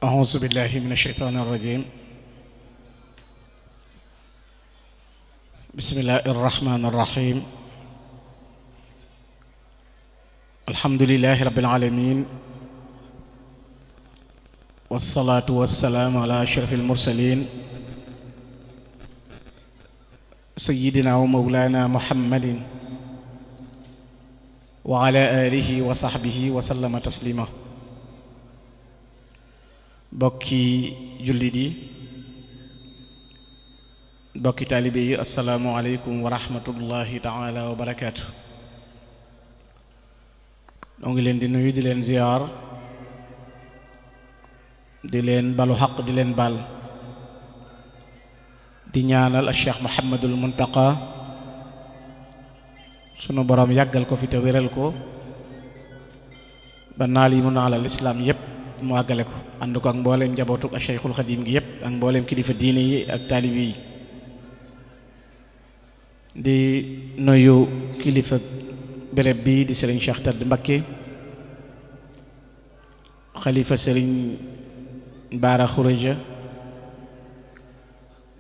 أعوذ بالله من الشيطان الرجيم بسم الله الرحمن الرحيم الحمد لله رب العالمين والصلاة والسلام على أشرف المرسلين سيدنا ومولانا محمد وعلى آله وصحبه وسلم تسليما bokki jullit yi bokki taalibe yi assalaamu aleykum wa rahmatullahi taala wa barakaatu noo ngi leen di nuyu di leen ziyaar di leen balu xaq di leen bal di ñaanal al Cheikh Muhammadul Muntaqa sunu boroom yàggal ko fi te wéral ko ba naal yi mu naalal islaam yépp mu àggale ko ànd ko ak mbooleem njabootuk ak Cheikhul Xadim gi yépp ak mbooleem kilifa diine yi ak taalibe yi di nuyu kilifa béréb bi di sëriñ Cheikh Tad Mbakke xalifa sëriñ Baara Xureja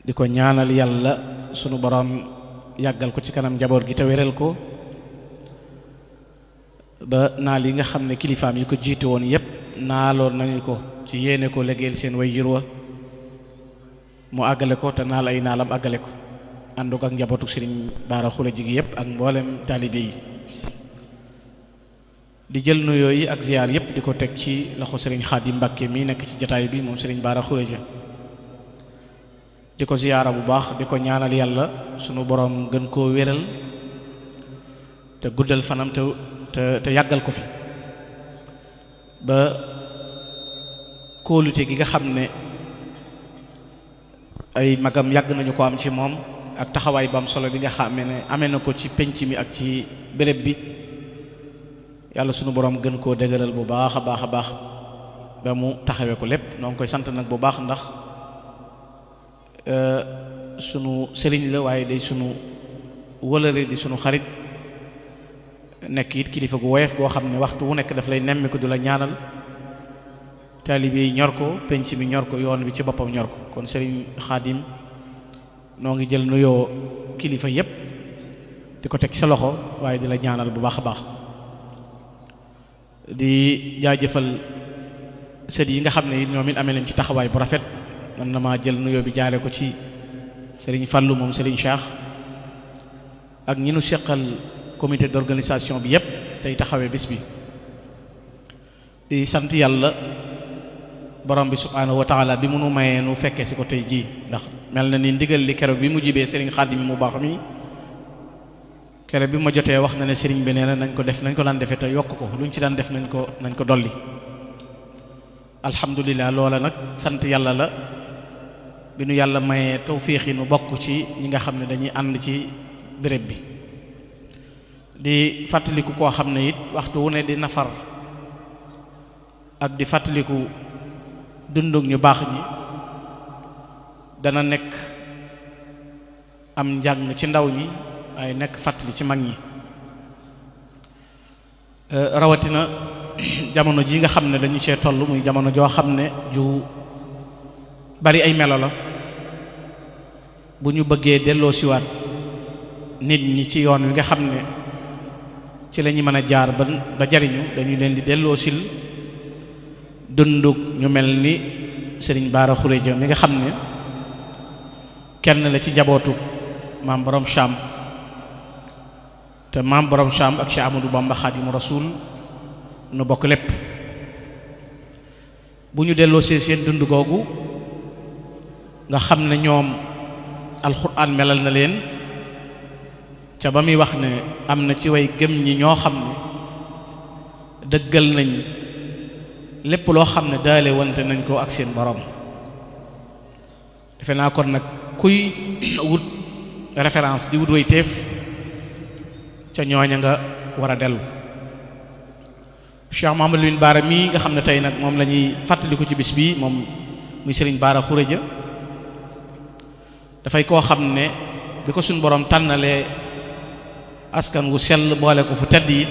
di ko ñaanal yàlla sunu boroom yàggal ko ci kanam njaboot gi te wéral ko ba naal yi nga xam ne kilifaam yi ko jiite woon yépp naaloon nañu ko ci yéene ko liggéeyal seen way yurwa mu àggale ko te naal ay naalam àggale ko ànd ko ak njabootu sëriñ Baara Xureja gi yépp ak mboolem taalibe yi di jël nuyoo yi ak ziyaar yépp di ko teg ci loxo sëriñ Xaadim Mbàkke mi nekk ci jataay bi moom sëriñ Baara Xureja di ko ziyaara bu baax di ko ñaanal yàlla sunu boroom gën koo wéral te guddal fanam te yàggal ko fi ba kóolute gi nga xam ne ay magam yàgg nañu ko am ci moom ak taxawaay bu am solo bi nga xam ne amee na ko ci penc mi ak ci béréb bi yàlla sunu boroom gën koo dëgëral bu baax a baax a baax ba mu taxawee ko lépp noo ngi koy sant nag bu baax ndax sunu sëriñ la waaye day sunu wëlëre di sunu xarit nekk it kilifa gu woyof goo xam ne waxtu wu nekk daf lay nemmi ko du la ñaanal taalibe yi ñor ko penc mi ñor ko yoon bi ci boppam ñor ko kon sëriñ Xaadim noo ngi jël nuyoo kilifa yépp di ko teg sa loxo waaye di la ñaanal bu baax a baax di jaajëfal sët yi nga xam ne it ñoom it amee nañ ci taxawaay bu rafet man na maa jël nuyoo bi jaare ko ci sëriñ Fàllu moom sëriñ Cheikh ak ñi nu seqal comité d'organisation bi yépp tey taxawee bis bi di sant yàlla borom bi subhaanahu wa taala bi mu nu mayee nu fekkee si ko tey jii ndax mel na ni ndigal li keroog bi mu jibee sëriñ Xaadim mu baax mi keroog bi ma jotee wax na ne sëriñ bi nee na nañ ko def nañ ko daan defee te yokk ko luñ ci daan def nañ ko dolli alhamdulilah loola nag sant yàlla la bi nu yàlla mayee tawfiix yi nu bokk ci ñi nga xam ne dañuy ànd ci béréb bi di fàttaliku koo xam ne it waxtu wu ne di nafar ak di fàttaliku dundug ñu baax ñi dana nekk am njàng ci ndaw ñi waaye nekk fàttali ci mag ñi rawatina jamono ji nga xam ne dañu cee toll muy jamono joo xam ne ju bari ay melo la bu ñu bëggee delloo siwaat nit ñi ci yoon wi nga xam ne ci la ñu mën a jaar ba jariñu dañu leen di delloo sil dundug ñu mel ni sëriñ Baara Xureja mi nga xam ne kenn la ci jabootu maam borom Cham te maam borom Cham ak Cheikh Amadou Bamba Xaadimu Rasuul nu bokk lépp bu ñu delloo seen dund googu nga xam ne ñoom alxuraan melal na leen ca ba muy wax ne am na ci way gëm ñi ñoo xam ne dëggal nañ lépp loo xam ne daale wante nañ ko ak seen borom defe naa kon nag kuy wut référence di wut way téef ca ñooña nga war a dellu Cheikh Mouhamadou Lamine Bara mii nga xam ne tey nag moom la ñuy fàttaliku ci bis bi moom muy sëriñ Baara Xureja dafay koo xam ne bi ko suñ borom tànnalee askan wu sell boole ko fu tedd it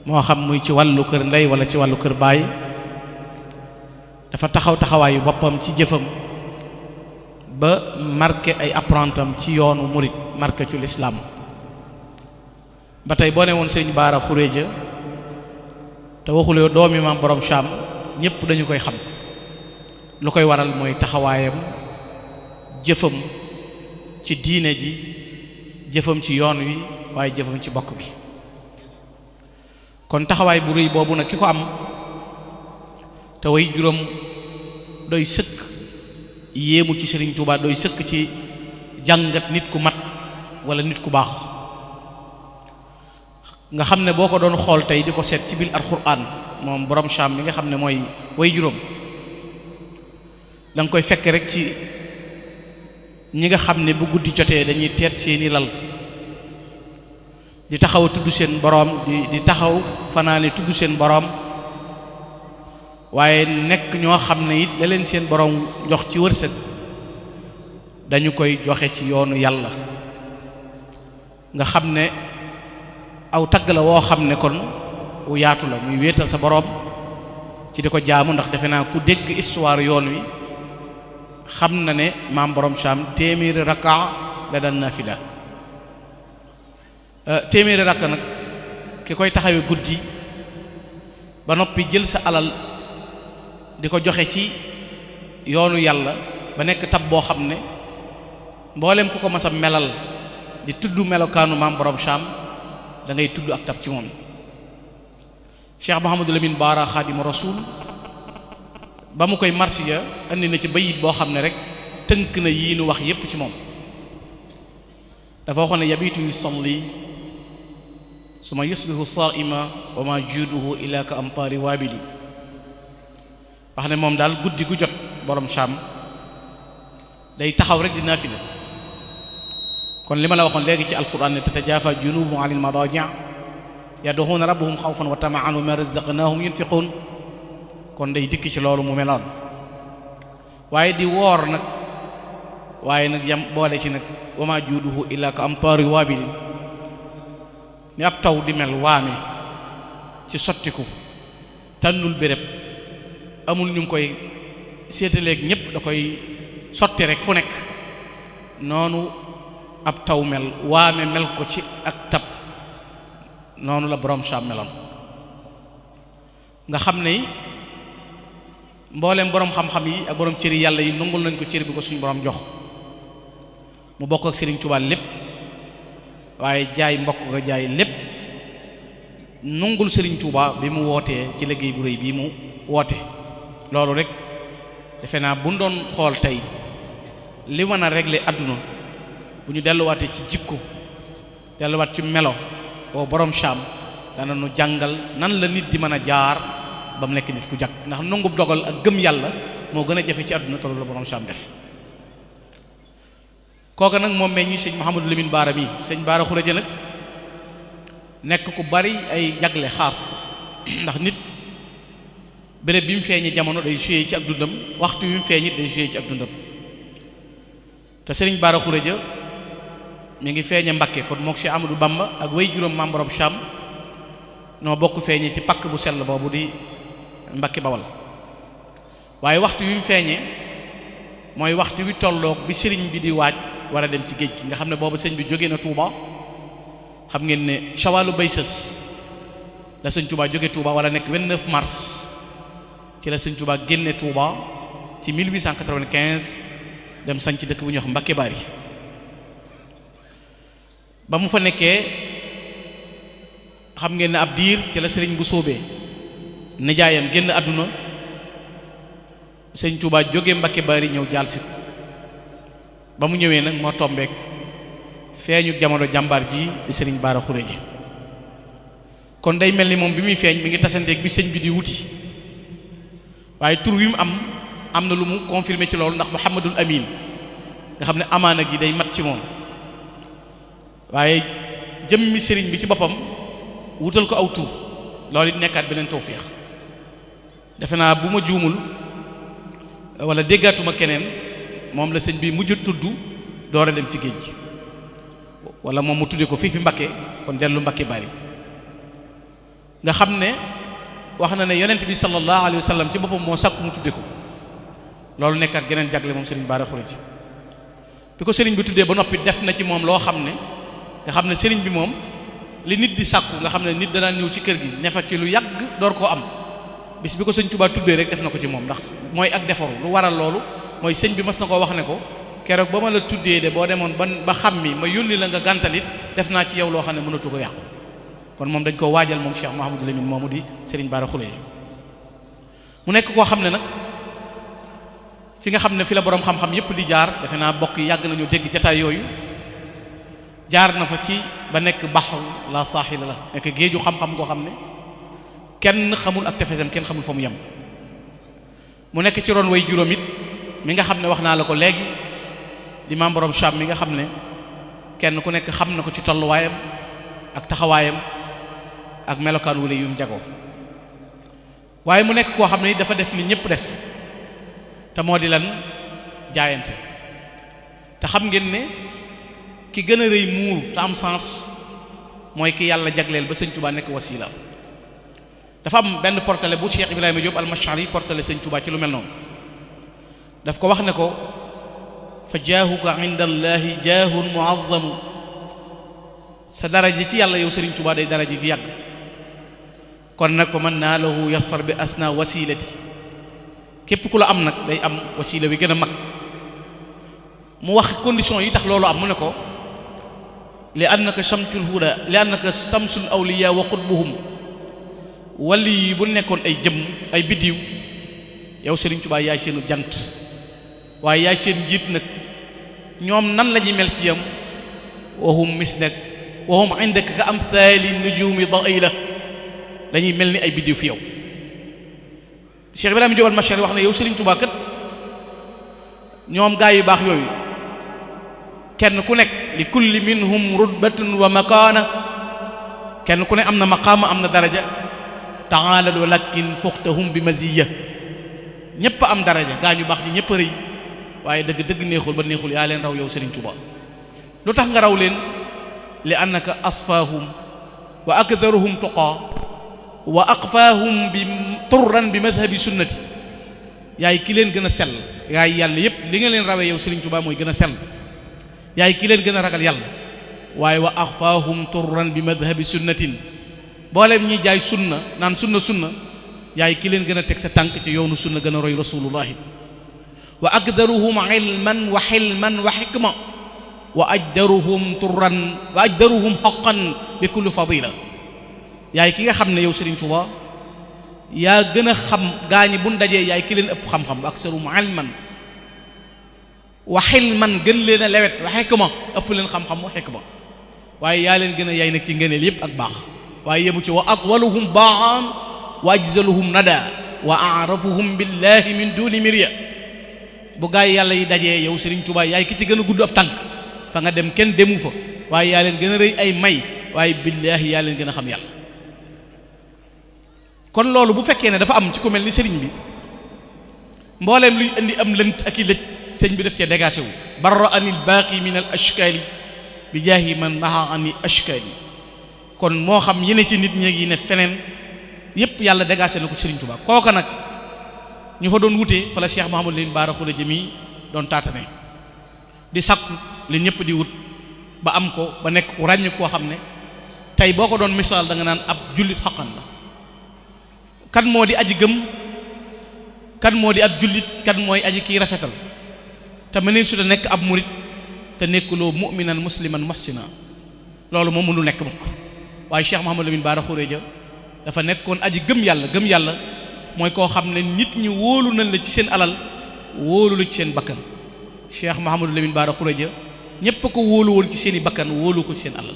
moo xam muy ci wàllu kër ndey wala ci wàllu kër baay dafa taxawaayu boppam ci jëfam ba marqué ay apprentam ci yoonu murit marqué ci lislaam ba tey boo ne woon sëriñ Baara Xuréja te waxulee doomi maam borom Cham ñépp dañu koy xam lu koy waral mooy taxawaayam jëfam ci diine ji jëfam ci yoon wi waaye jëfam ci bokk gi kon taxawaay bu rëy boobu nag ki ko am te way juróom doy sëkk yéemu ci Sëriñ Tuubaa doy sëkk ci jàngat nit ku mat wala nit ku baax nga xam ne boo ko doon xool tey di ko seet ci biir alxuraan moom borom Cham mi nga xam ne mooy way juróom da nga koy fekk rek ci ñi nga xam ne bu guddi jotee dañuy teet seeni lal di taxaw tudd seen boroom di taxaw fanaane tudd seen boroom waaye nekk ñoo xam ne it la leen seen boroom jox ci wërsëg dañu koy joxe ci yoonu yàlla nga xam ne aw tagg la woo xam ne kon wu yaatu la muy wéetal sa boroom ci di ko jaamu ndax defe naa ku dégg histoire yoon wi xam na ne maam borom Cham téeméeri rakka la daan nafila téeméeri rakka nag ki koy taxawee guddi ba noppi jël sa alal di ko joxe ci yoonu yàlla ba nekk tab boo xam ne mboolem ku ko mas a melal di tudd melokaanu maam borom Cham da ngay tudd ak tab ci moom Cheikh Mouhamadou Lamine Bara Xaadimu Rasuul ba mu koy marsiya andi na ci bayit boo xam ne rek tënk na yii nu wax yépp ci moom dafa waxoon ne yabitu yusalli suma yusbihu saa'ima wa ma juuduhu ila ka amtaari waabili wax ne moom daal guddi gu jot borom Cham day taxaw rek di naafila kon li ma la waxoon léegi ci alquran ne tatajaafa junubuhum anil madaaji' yad'uuna rabbahum xawfan wa tama'an wa mimmaa razaqnaahum yunfiquun kon day dikk ci loolu mu meloon waaye di woor nag waaye nag yam boole ci nag wa maa juuduhu illaa ka amtaari waabilin ni ab taw di mel waame ci sottiku tànnul béréb amul ñu ngi koy séetaleeg ñépp da koy sotti rek fu nekk noonu ab taw mel waame mel ko ci ak tab noonu la borom Cham meloon nga xam ne mbooleem boroom xam-xam yi ak boroom cëri yàlla yi nungul nañ ko cër bi ko suñu boroom jox mu bokk ak Sëriñ Tuubaa lépp waaye jaay mbokk nga jaay lépp nungul Sëriñ Tuubaa bi mu wootee ci liggéey bu rëy bii mu woote loolu rek defe naa bu ñu doon xool tey li mën a régler àdduna bu ñu delluwaatee ci jikko delluwaat ci melo boo boroom Cham dana nu jàngal nan la nit di mën a jaar ba mu nekk nit ku jag ndax nangub dogal ak gëm yàlla moo gën a jafe ci àdduna tollu la borom Cham def kooka nag moom meññi sëñ Mouhamadou Lamine Bara mi sëñ Bara Xuréja nag nekk ku bari ay jagle xaas ndax nit béréb bi mu feeñee jamono day suyee ci ak dundam waxtu bi mu feeñit day suyee ci ak dundam te sëriñ Bara Xuréja mi ngi feeñe Mbakke kon mook Cheikh Amadou Bamba ak way juróom maam borom Cham noo bokk feeñee ci pakk bu sell boobu di Mbakke Bawal waaye waxtu wi mu feeñee mooy waxtu wi tolloog bi sëriñ bi di waaj war a dem ci géej gi nga xam ne boobu sëñ bi jógee na Touba xam ngeen ne Shawalu bay sës la sëñ Touba jóge Touba wala nekk 29 mars ci la sëñ Touba génne Touba ci 1895 dem sañ ci dëkk bu ñuy wax Mbakke Bari ba mu fa nekkee xam ngeen ne ab diir ci la sëriñ bu sóobee nijaayam génn àdduna sëñ Touba jóge Mbakke Bari ñëw jaal si ba mu ñëwee nag moo tombeek feeñu jamono jàmbaar ji di sëriñ Bara Xuréja kon day mel ni moom bi muy feeñ mi ngi tasanteeg bi sëñ bi di wuti waaye tur wi mu am na lu mu confirmé ci loolu ndax Muhammadul Amin nga xam ne amaana gi day mat ci moom waaye jëmmi sëriñ bi ci boppam wutal ko aw tur loolu it nekkaat beneen tawféex defe naa bu ma juumul wala déggaatuma keneen moom la sëñ bi mujj tudd door a dem ci géej gi wala moom mu tudde ko fii fi Mbakke kon dellu Mbakke Bari nga xam ne wax na ne yonent bi sallallahu alayhi wa sallam ci boppam moo sàkku mu tudde ko loolu nekkat geneen jagle moom sëriñ Bara Khourédia bi ko sëriñ bi tuddee ba noppi def na ci moom loo xam ne nga xam ne sëriñ bi moom li nit di sàkku nga xam ne nit danaa ñëw ci kër gi ne fa ci lu yàgg door koo am bis bi ko sëñ Tuubaa tuddee rek def na ko ci moom ndax mooy ak defaru lu waral loolu mooy sëñ bi mas na koo wax ne ko keroog ba ma la tuddee de boo demoon ba xam mi ma yónni la nga gàntalit def naa ci yow loo xam ne mënatu ko yàqu kon moom dañ koo waajal moom Cheikh Mouhamadou Lamine moomu di sëriñ Bara Khourédia mu nekk koo xam ne nag fi nga xam ne fi la boroom xam-xam yépp di jaar defe naa bokk yi yàgg nañu dégg jataay yooyu jaar na fa ci ba nekk baxru la saaxila la nekk géeju xam-xam koo xam ne kenn xamul ak tefesam kenn xamul fa mu yem mu nekk ci ron way juróom it mi nga xam ne wax naa la ko léegi di maam borom Cham mi nga xam ne kenn ku nekk xam na ko ci tolluwaayam ak taxawaayam ak melokaan wule yum jagoo waaye mu nekk koo xam ne dafa def li ñëpp def te moo di lan jaayante te xam ngeen ne ki gën a rëy muur te am sens mooy ki yàlla jagleel ba sëñ Touba nekk wasiila dafa am benn portale bu Cheikh Ibrahima Diop al-Mash'ari portale sëñ Touba ci lu mel noonu daf ko wax ne ko fa jaahuka inda allahi jaahun muazzamu sa daraja ci yàlla yow sëriñ Touba day daraja ju yàgg kon nag fa man naalahu yasfar bi asna wasilati képp ku la am nag day am wasila bi gën a mag mu wax condition yi tax loolu am mu ne ko li annaka shamsul huda li annaka samsul awliya wa qutbuhum wali yi bu nekkoon ay jëm ay biddiw yow Sëriñ Tuubaa yaay seenu jant waaye yaay seen njiit nag ñoom nan la ñuy mel ci yam wahum misnak wahum indaka ka amthali nujumi daila dañuy mel ni ay biddiw fi yow Cheikh Ibrahima Diop al-Mash'ari wax ne yow Sëriñ Tuubaa kat ñoom gaa yu baax yooyu kenn ku nekk li kulli minhum rutbatun wa makaana kenn ku ne am na maqaama am na daraja ta'ala walakin fuqtahum bi maziya ñëpp am daraja gaa ñu baax ji ñëpp a rëy waaye dëgg neexul ba neexul yaa leen raw yow Sëriñ Tuubaa lu tax nga raw leen li annaka asfaahum wa akdaruhum tuqaa wa aqfaahum bi turran bi madhabi sunnati yaay ki leen gën a sell yaay yàlla yépp li nga leen rawee yow Sëriñ Tuubaa mooy gën a sell yaay ki leen gën a ragal yàlla waaye wa aqfaahum turran bi madhabi sunnatin boolem ñi jaay sunna naan sunna yaay ki leen gën a teg sa tànk ci yoonu sunna gën a roy rasulullahi wa aqdaruhum ilman wa xilman wa xikma wa ajdaruhum turran wa ajdaruhum haqqan bi kulli fadila yaay ki nga xam ne yow Sëriñ Tuubaa yaa gën a xam gaañi buñ dajee yaay ki leen ëpp xam-xam ak aksaruhum ilman wa xilman gën leen a lewet wa xikma ëpp leen xam-xam wa xikma waaye yaa leen gën a yaay nag ci ngëneel yépp ak baax waaye yemu ci wa atwaluhum baan wa ajzaluhum nada wa aarafuhum billahi min duni mirya bu gaay yàlla yi dajee yow Sëriñ Tuubaa yaay ki ci gën a gudd ab tànk fa nga dem kenn demu fa waaye yaa leen gën a rëy ay may waaye billahi yaa leen gën a xam yàlla kon loolu bu fekkee ne dafa am ci ku mel ni sëriñ bi mbooleem luy indi am lënt ak i lëj sëñ bi def cee dégagé wu barra anil baaqi min al ashkaali bi jaahi man naha ani ashkaali kon moo xam yi ne ci nit ñeeg yi ne feneen yépp yàlla dégagé na ko Sëriñ Tuubaa kooka nag ñu fa doon wutee fa la Cheikh Mouhamadou Lamine Bara Khourédia mi doon taatane di sakku li ñëpp di wut ba am ko ba nekk ku ràññ koo xam ne tey boo ko doon misaal da nga naan ab jullit xaqan la kan moo di aji gëm kan moo di ab jullit kan mooy aji kii rafetal te mënee su nekk ab murit te nekkuloo mu'minan musliman muhsina loolu moom mënul nekk mukk waaye Cheikh Mouhamadou Lamine Bara Khourédia dafa nekkoon aji gëm yàlla mooy koo xam ne nit ñi wóolu nañ la ci seen alal wóolu la ci seen bakkan Cheikh Mouhamadou Lamine Bara Khourédia ñépp ko wóolu woon ci seen i bakkan wóolu ko ci seen alal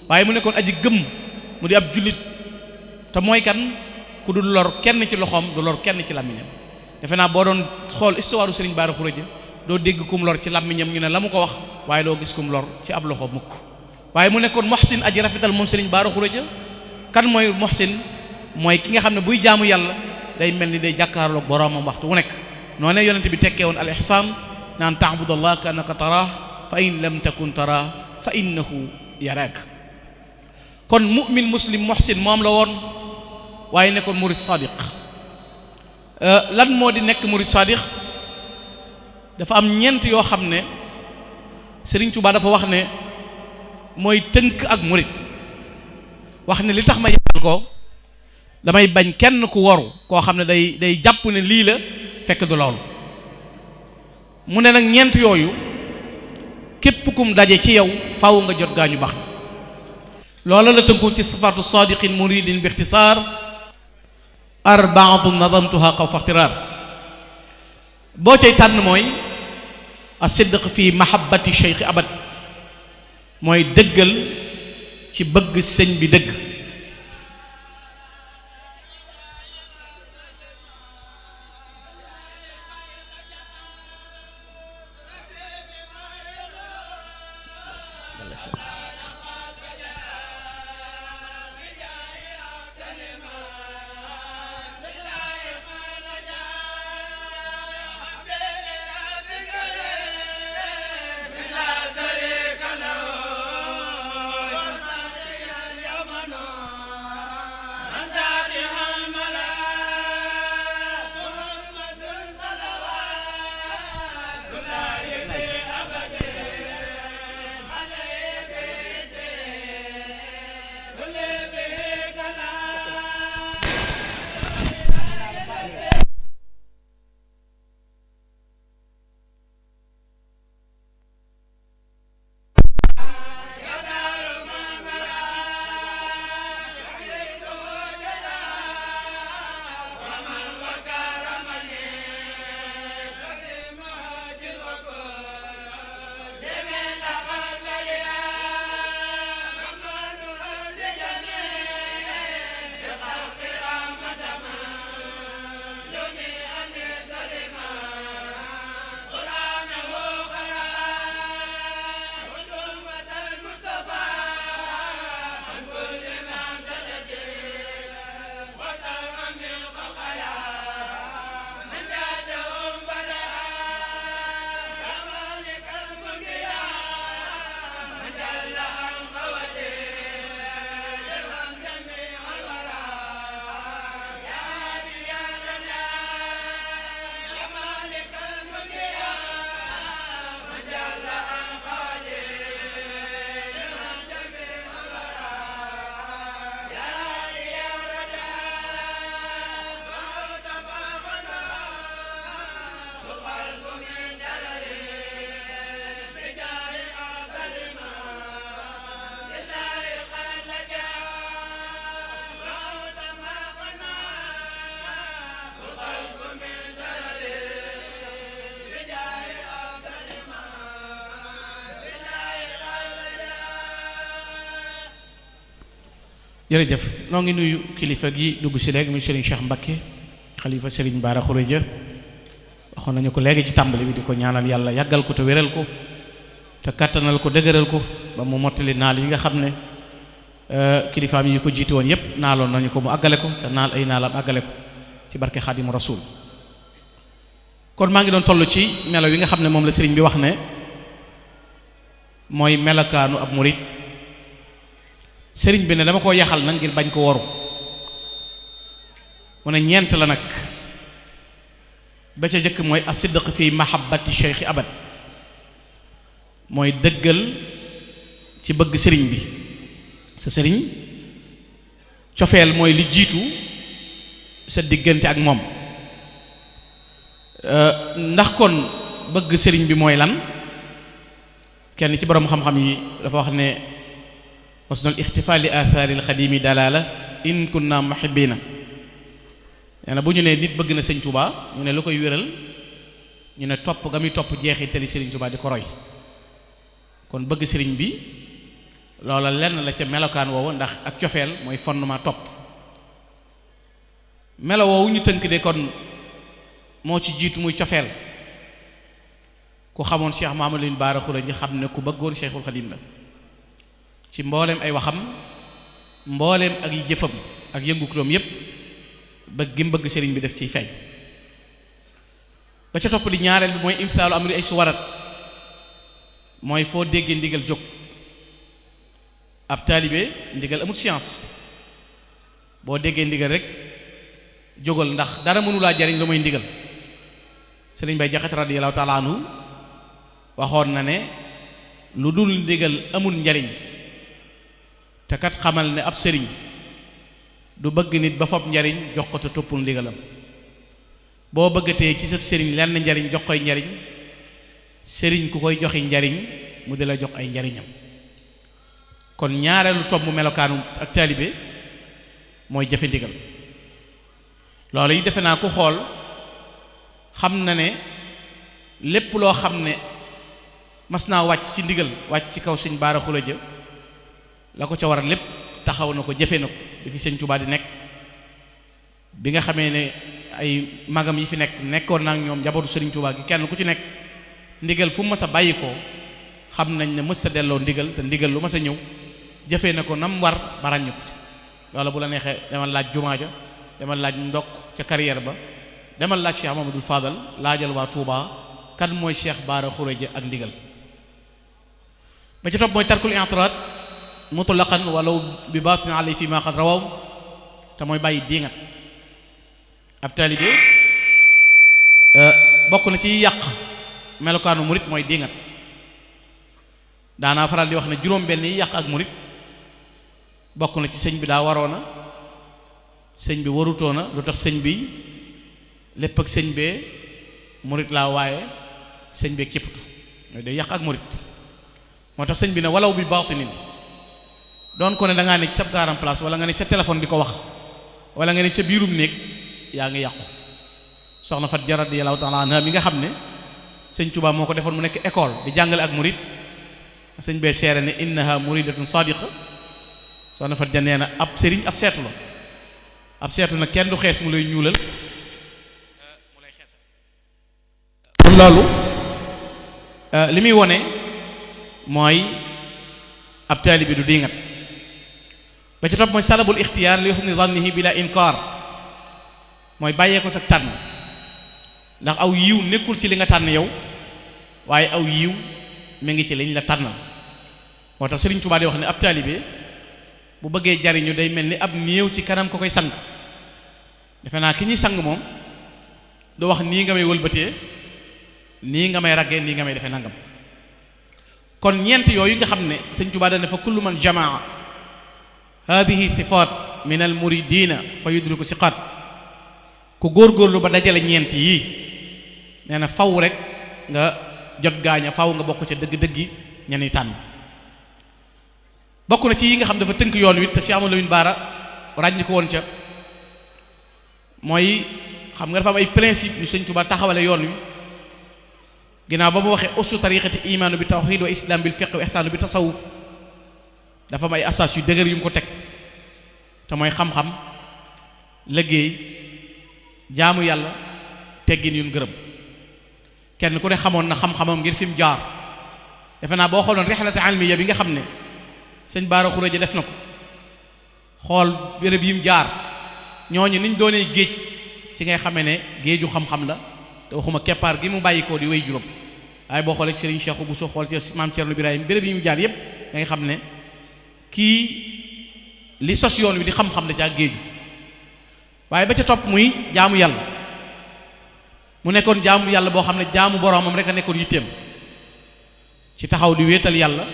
waaye mu nekkoon aji gëm mu di ab jullit te mooy kan ku du lor kenn ci loxoom du lor kenn ci làmmiñam defe naa boo doon xool histoire Serigne Bara Khourédia doo dégg kum lor ci làmmiñam ñu ne la mu ko wax waaye doo gis kum lor ci ab loxo mukk waaye mu nekkoon muhsin aji rafetal moom Serigne Bara Khourédia kan mooy muhsin mooy ki nga xam ne buy jaamu yàlla day mel ni day jàkkaarloog boroomam waxtu wu nekk noo ne yonent bi tekkee woon al ihsaan naan ta'budallah ka annaka taraah fa in lam takun taraah fa innahu yaraak kon mu'min muslim muhsin moom la woon waaye nekkoon murid sadiq lan moo di nekk murid sadiq dafa am ñeent yoo xam ne Sëriñ Tuubaa dafa wax ne mooy tënk ak murit wax ne li tax ma yàggal ko damay bañ kenn ku waru koo xam ne day jàpp ne lii la fekk du loolu mu ne nag ñeent yooyu képp kum daje ci yow faaw nga jot gaañu baax loola la tënku ci sifaatu sadiqin muridin bi ixtisaar arbaatu nazamtuha xaw faxtiraar boo cay tànn mooy as-sidq fi mahabbati cheikh abad mooy dëggal ci bëgg sëñ bi dëgg jërëjëf noo ngi nuyu kilifa gi dugg si léegi muy Serigne Cheikh Mbacké xalifa Serigne Bara Khourédia waxoon nañu ko léegi ci tàmbali bi di ko ñaanal yàlla yàggal ko te wéral ko te kattanal ko dëgëral ko ba mu mottali naal yi nga xam ne kilifaam yi ko jiitu woon yépp naaloon nañu ko mu àggale ko te naal ay naalam àggale ko ci barke Xaadimu Rasuul kon maa ngi doon toll ci melo yi nga xam ne moom la Serigne bi wax ne mooy melokaanu ab murid sëriñ bi ne dama koo yaxal nag ngir bañ ko waru mu ne ñeent la nag ba ca jëkk mooy as-sidq fi mahabbati cheikh abad mooy dëggal ci bëgg sëriñ bi sa sëriñ cofeel mooy li jiitu sa diggante ak moom ndax kon bëgg sëriñ bi mooy lan kenn ci boroom xam-xam yi dafa wax ne wasnul ixtifaa li athaari alxadimi dalala in kunna muhibbina nee na bu ñu ne nit bëgg na sëñ Tuubaa ñu ne lu koy wéral ñu ne topp ga muy topp jeexitali sëriñ Tuubaa di ko roy kon bëgg sëriñ bi loola lenn la ca melokaan woowu ndax ak cofeel mooy fondement topp melo woowu ñu tënk de kon moo ci jiitu muy cofeel ku xamoon Cheikh Mamadou Lamine Bara Khourédia xam ne ku bëggoon Cheikhul Khadim la ci mbooleem ay waxam mbooleem ak yi jëfam ak yëngukuloom yépp bëgg gi mu bëgg sëriñ bi def ciy feeñ ba ca topp di ñaareel bi mooy imsaalu amri ay su warat mooy foo déggee ndigal jóg ab taalibe ndigal amul science boo déggee ndigal rek jógal ndax dara mënulaa jariñ lu mooy ndigal Sëriñ Bay Jaxate radiyallahu ta'ala anhu waxoon na ne lu dul ndigal amul njariñ te kat xamal ne ab sëriñ du bëgg nit ba fopp njariñ jox ko te toppul ndigalam boo bëggatee ci sa sëriñ lenn njariñ jox koy njariñ sëriñ ku koy joxi njariñ mu di la jox ay njariñam kon ñaareelu tomb melokaanu ak taalibe mooy jëfe ndigal loolu yi defe naa ku xool xam na ne lépp loo xam ne mas naa wàcc ci ndigal wàcc ci kaw Sëñ Baara Xuraja la ko ca war lépp taxaw na ko jëfe na ko bi fi Sëñ Tuubaa di nekk bi nga xamee ne ay magam yi fi nekkoon na ak ñoom njabootu Sëriñ Tuubaa gi kenn ku ci nekk ndigal fu mu mas a bàyyi ko xam nañ ne mës a delloo ndigal te ndigal lu mas a ñëw jëfee na ko nam war ba ràññu ko ci loola bu la neexee demal laaj jumaa ja demal laaj ndokk ca carrière ba demal laaj Cheikh Mamadou Fadal laajal waa Touba kan mooy Cheikh Baara Xuraja ak ndigal ba ci topp mooy tarkul i'tiraad mutlaqan walaw bi baatin alay fi ma qad rawaw te mooy bàyyi diingat ab taalibe bokk na ci yàq melokaanu murit mooy diingat daanaa faral di wax ne juróom benn yi yàq ak murit bokk na ci sëñ bi daa waroona sëñ bi warutoona lu tax sëñ bi lépp ak sëñ bee murit laa waaye sëñ bee képptu mooy day yàq ak murit moo tax sëñ bi ne walaw bi baatinin doon ko ne da ngaa ne ci sa garam place wala nga ne ci sa téléphone di ko wax wala nga ne ci sa biirum néeg yaa ngi yàqu soxna Fat Jara radiyallahu ta'ala anha mi nga xam ne sëñ Tuubaa moo ko defoon mu nekk école di jàngale ak murit sëñ bee seere ne innaha muridatun sadiqa soxna Fat Jara nee na ab sëriñ ab seetu la ab seetu nag kenn du xees mu lay ñuulal mu lay xeesal kon loolu li muy wone mooy ab taalibe du diingat ba ci topp mooy salabul ixtiyaar li husni zannihi bila inkaar mooy bàyyee ko sa tànn ndax aw yiw nekkul ci li nga tànn yow waaye aw yiw mi ngi ci liñ la tànnal moo tax Sëriñ Tuubaa di wax ne ab taalibe bu bëggee jariñu day mel ni ab néew ci kanam ko koy sang defe naa ki ñuy sang moom du wax nii nga may wëlbatee nii nga may raggee nii nga may defee nangam kon ñeent yooyu nga xam ne Sëriñ Tuubaa dana fa kullu man jamaa hadihi sifaat min al muridina fa yudriku siqaat ku góorgóorlu ba dajale ñeent yii nee na faw rek nga jot gaaña faw nga bokk ca dëgg-dëggi ñeni tànn bokk na ci yi nga xam dafa tënk yoon wi te Cheikh Amadou Lamine Bara ràññi ko woon ca mooy xam nga dafa am ay principe yu Sëriñ Tuubaa taxawale yoon wi ginnaaw ba mu waxee ussu tariqati imaanu bi tawxiid wa islam bil fiqh wa ihsaanu bi tasawuf dafa am ay asaas yu dëgër yu mu ko teg te mooy xam-xam liggéey jaamu yàlla teggin yu gërëm kenn ku ne xamoon na xam-xamam ngir fi mu jaar defe naa boo xooloon rihlata almiya bi nga xam ne sëñ Baara Xuraja def na ko xool béréb yi mu jaar ñooñu niñ doonee géej ci ngay xamee ne géeju xam-xam la te waxuma keppaar gi mu bàyyi ko di way juróom waaye boo xoolee Serigne Cheikh Bousso xool ci maam Thierno Birahim béréb yi mu jaar yépp da ngay xam ne kii li sos yoon wi di xam-xam da caa géeju waaye ba ca topp muy jaamu yàlla mu nekkoon jaamu yàlla boo xam ne jaamu boroomam rek a nekkoon yitteem ci taxaw di wéetal yàlla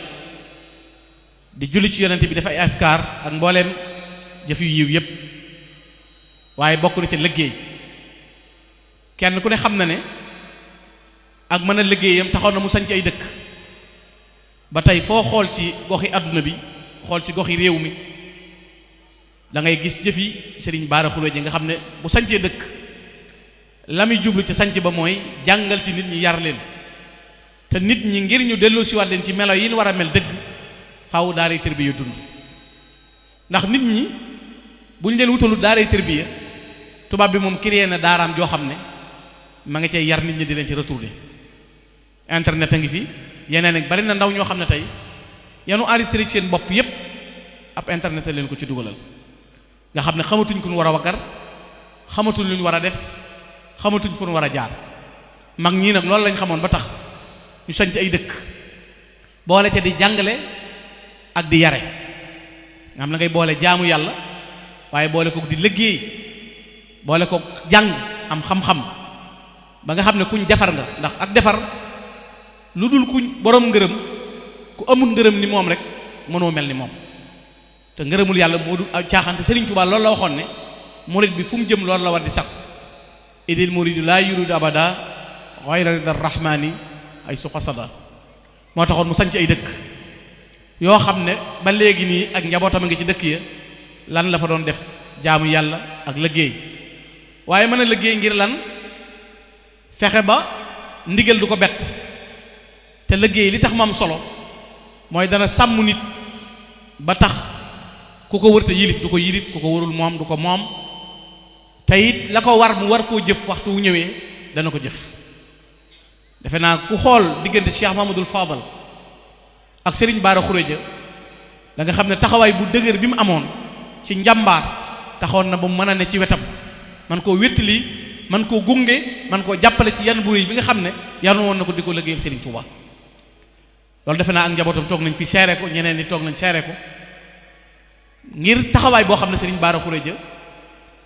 di julli ci yonent bi def ay afkaar ak mbooleem jëf yu yiw yépp waaye bokk na ca liggéey kenn ku ne xam na ne ak mën a liggéeyam taxaw na mu sañc ay dëkk ba tey foo xool ci goxi àdduna bi xool ci goxi réew mi da ngay gis jëfi Sëriñ Baara Xuraja nga xam ne bu sañcee dëkk la muy jublu ca sañc ba mooy jàngal ci nit ñi yar leen te nit ñi ngir ñu delloo siwaat leen ci melo yi ñu war a mel dëgg faaw daaray tërbiya dund ndax nit ñi bu ñu leen wutalu daaray tërbiya tubaab bi moom créé na daaraam joo xam ne ma nga cay yar nit ñi di leen ci retourner internet a ngi fi yeneen ak bari na ndaw ñoo xam ne tey yanu enregistré ci seen bopp yépp ab internet a leen ko ci dugalal nga xam ne xamatuñ ku ñu war a waggar xamatuñ lu ñu war a def xamatuñ fu ñu war a jaar mag ñii nag loolu lañ xamoon ba tax ñu sañ ci ay dëkk boole ca di jàngale ak di yare nga xam na ngay boole jaamu yàlla waaye boole ko di liggéey boole ko jàng am xam-xam ba nga xam ne kuñ defar nga, ndax ak defar lu dul kuñ borom ngërëm ku amul ngërëm ni moom rek mënoo mel ni moom, te ngërëmul yàlla moo du caaxaan. te Sëriñ Tuubaa loolu la waxoon ne murid bi fu mu jëm loolu la war di sakku, idil muridu laa yuridu abada ghayra ridar rahmani ay su qasada. moo taxoon mu sanc ay dëkk yoo xam ne ba léegi nii ak njabootam a ngi ci dëkk ya lan la fa doon def, jaamu yàlla ak liggéey. waaye mën a liggéey ngir lan? fexe ba ndigal du ko bett. te liggéey li tax mu am solo mooy dana sàmm nit ba tax ku ko wërta yilif du ko yilif, ku ko warul moom du ko moom, te it la ko war mu war koo jëf waxtu wu ñëwee dana ko jëf. defe naa ku xool diggante Cheikh Mahamadul Fadal ak Serigne Bara Khourédia da nga xam ne taxawaay bu dëgër bi mu amoon ci njàmbaar taxoon na ba mu mën a ne ci wetam, man koo wéttali, man koo gunge, man koo jàppale ci yan bu réy bi nga xam ne yanu woon na ko di ko liggéeyal Serigne Touba. loolu defe naa ak njabootam toog nañ fi seere ko, ñeneen ñi toog nañ seere ko, ngir taxawaay boo xam ne Serigne Bara Khourédia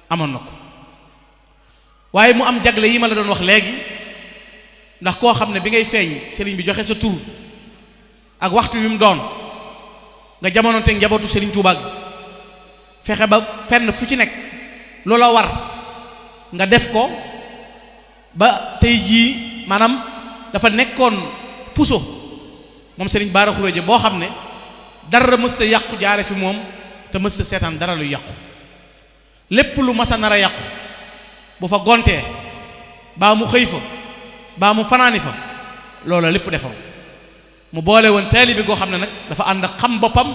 amoon na ko. waaye mu am jagle yi ma la doon wax léegi, ndax koo xam ne bi ngay feeñ Serigne bi joxe sa tur ak waxtu wi mu doon nga jamono te njabootu Serigne Touba gi fexe ba fenn fu ci nekk loola war nga def ko ba tey jii maanaam dafa nekkoon puso moom Serigne Bara Khourédia boo xam ne dara mës sa yàqu jaare fi moom, te mës sa seetaan dara luy yàqu. lépp lu masa nar a yàqu bu fa gontee baa mu xëy fa baa mu fanaani fa loola lépp defaru. mu boole woon taalibe goo xam ne nag dafa ànd ak xam boppam,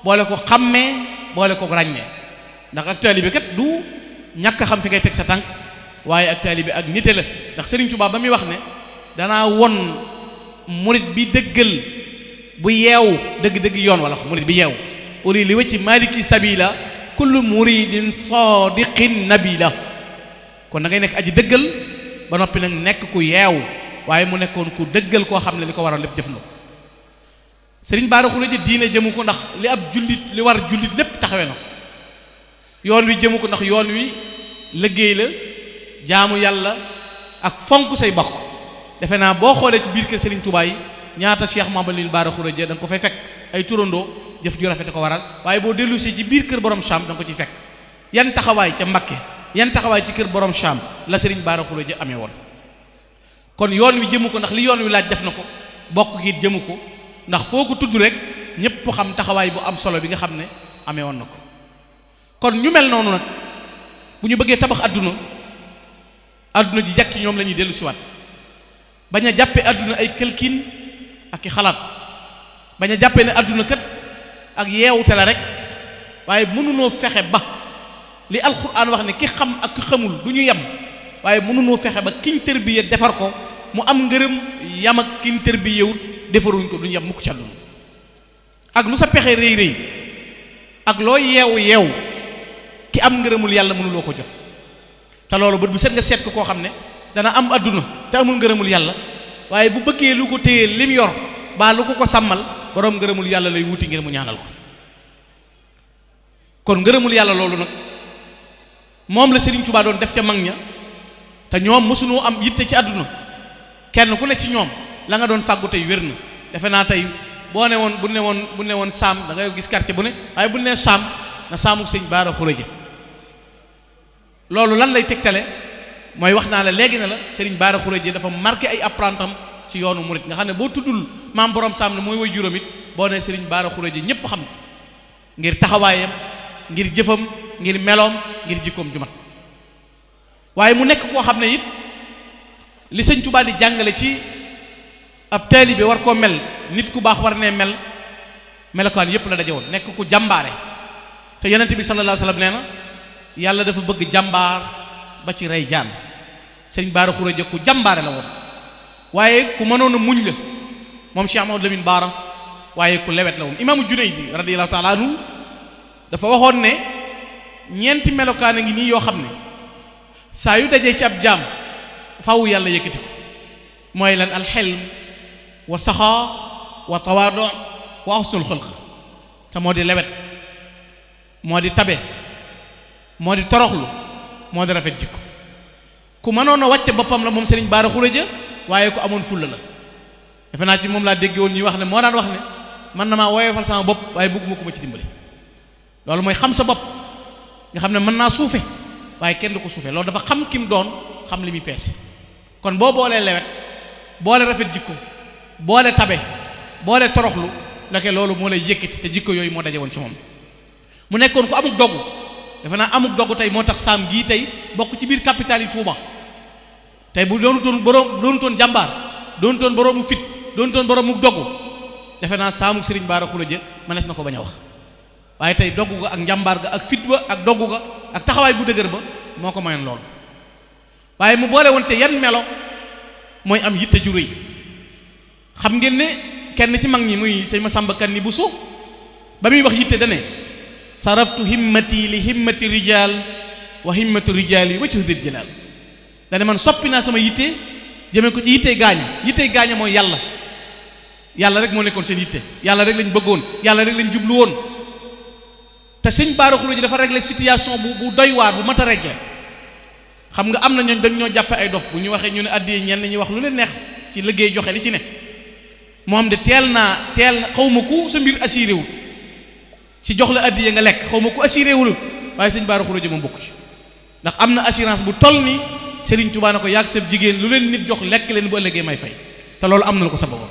boole ko xàmmee, boole ko ràññee. ndax ak taalibe kat du ñàkk a xam fi ngay teg sa tànk, waaye ak taalibe ak nite la. ndax Serigne Touba ba muy wax ne danaa won murid bi dëggal bu yeewu dëgg-dëgg yoon, wala murid bi yeewu uri li wacci maliki sabila kullu muridin sadiqin nabila. kon da ngay nekk aji dëggal ba noppi nag nekk ku yeewu, waaye mu nekkoon ku dëggal koo xam ne li ko waral lépp jëf na ko. Serigne Bara Khourédia diine jëmu ko, ndax li ab jullit li war jullit lépp taxawe na ko. yoon wi jëmu ko ndax yoon wi liggéey la, jaamu yàlla ak fonk say bokk. defe naa boo xoolee ci biir kër Serigne Touba yi ñaata Cheikh Mamadou Bara Khourédia da nga ko fay fekk ay turandoo jëf ju rafet ko waral. waaye boo dellusee ci biir kër borom Cham da nga ko ci fekk yan taxawaay ca Mbakke, yan taxawaay ci kër borom Cham la Serigne Bara Khourédia amee woon. kon yoon wi jëmu ko ndax li yoon wi laaj def na ko, bokk gi jëmu ko ndax foo ko tudd rek ñépp xam taxawaay bu am solo bi nga xam ne amee woon na ko. kon ñu mel noonu nag bu ñu bëggee tabax adduna ji jàkk ñoom la ñuy dellu siwaat, bañ a jàppe adduna ay këlkin ak i xalaat, bañ a jàppe ne adduna kat ak yeewute la rek. waaye mënunoo fexe ba li alxuraan wax ne ki xam ak ki xamul du ñu yem, waaye mënunoo fexe ba kiñ tërbiye defar ko mu am ngërëm yam ak kiñ tërbiyewut defaruñ ko du ñu yem mukk ci àdduna. ak lu sa pexe rëy rëy ak loo yeewu ki am ngërëmul yàlla mënuloo ko jot. te loolu bët bu set nga seet ko koo xam ne dana am adduna te amul ngërëmul yàlla, waaye bu bëggee lu ko téye lim yor baa lu ko sàmmal boroom ngërëmul yàlla lay wuti ngir mu ñaanal ko. kon ngërëmul yàlla loolu nag moom la Serigne Touba doon def ca mag ña, te ñoom mësunoo am yitte ci àdduna. kenn ku ne ci ñoom la nga doon fàggu tey wér na. defe naa tey boo ne woon bu ne woon saam da ngay gis quartier bu ne, waaye bu ne saam na saamu Serigne Bara Khourédia. loolu lan lay tegtale mooy wax naa la léegi na la Serigne Bara Khourédia dafa marqué ay apprentam ci yoonu murit, nga xam ne boo tuddul maam borom saam ne mooy way juróom it boo ne Serigne Bara Khourédia ñépp xam ko ngir taxawaayam, ngir jëfam, ngir meloom, ngir jikkoom ju mat. waaye mu nekk koo xam ne it li Sëñ Tuubaa di jàngale ci ab taalibe war koo mel, nit ku baax war ne mel, melokaan yépp la daje woon. nekk ku jàmbaare, te yonent bi sallallahu alayhi wasallam nee na yàlla dafa bëgg jàmbaar ba ci rey jaan. Sëñ Bara Khourédia ku jàmbaare la woon, waaye ku mënoon a muñ la moom Cheikh Mamadou Lamine Bara, waaye ku lewet la woon. imaamu Junaydi radiyallahu ta'ala anhu dafa waxoon ne ñeenti melokaan a ngi nii yoo xam ne saa yu dajee ci ab jaam faw yàlla yëkkati ko. mooy lan? alxelm wa saxaa wa tawaadu wa husnul xulq. te moo di lewet, moo di tabe, moo di toroxlu, moo di rafet jikko. ku mënoon a wàcce boppam la moom Serigne Bara Khourédia waaye ku amoon fulla la defe naa ci moom laa dégg woon ñuy wax ne moo daan wax ne man na maa woyofal sama bopp waaye bëgguma ko ma ci dimbali loolu mooy xam sa bopp nga xam ne mën naa suufe waaye kenn du ko suufe loolu dafa xam ki mu doon xam li muy peese kon boo boolee lewet boole rafet jikko boole tabe boole toroxlu ndeke loolu moo lay yëkkati te jikko yooyu moo daje woon ci moom mu nekkoon ku amuk dogg defe naa amuk dogg tey moo tax saam gii tey bokk ci biir capital yi Touba tey bu doonutoon jàmbaar doonutoon boroomu fit doonutoon boroomu dogg defe naa saamu Serigne Bara Khourédia mënees na ko bañ a wax waaye tey dogg ga ak njàmbaar ga ak fit ba ak dogg ga ak taxawaay bu dëgër ba moo ko mayoon loolu waaye mu boole woon ca yan melo mooy am yitte ju rëy xam ngeen ne kenn ci mag ñi muy sëñ Masamba Kanni Bousso ba muy wax yitte dane saraftu himmati li himmati rijal wa himmatu rijali wajhu dil jalal dane man soppi naa sama yitte jëmee ko ci yittey gaaña mooy yàlla rek moo nekkoon seen yitte yàlla rek lañ bëggoon yàlla rek lañ jublu woon te sëñ Bara Khourédia dafa régler situation bu doy waar bu mat a régler xam nga am na ñooñ dañ ñoo jàppe ay dof bu ñu waxee ñu ne addiyee ñenn ñi wax lu leen neex ci liggéey joxe li ci ne moo xam de teel na xaw ma ku sa mbir assuré wul ci jox la addiyee nga lekk xaw ma ku assuré wul waaye sëñ Bara Khourédia moom bokk ci ndax am na assurance bu toll ni Serigne Touba na ko yàgg seen jigéen lu leen nit jox lekk leen bu ëllëgee may fay te loolu am na la ko sababam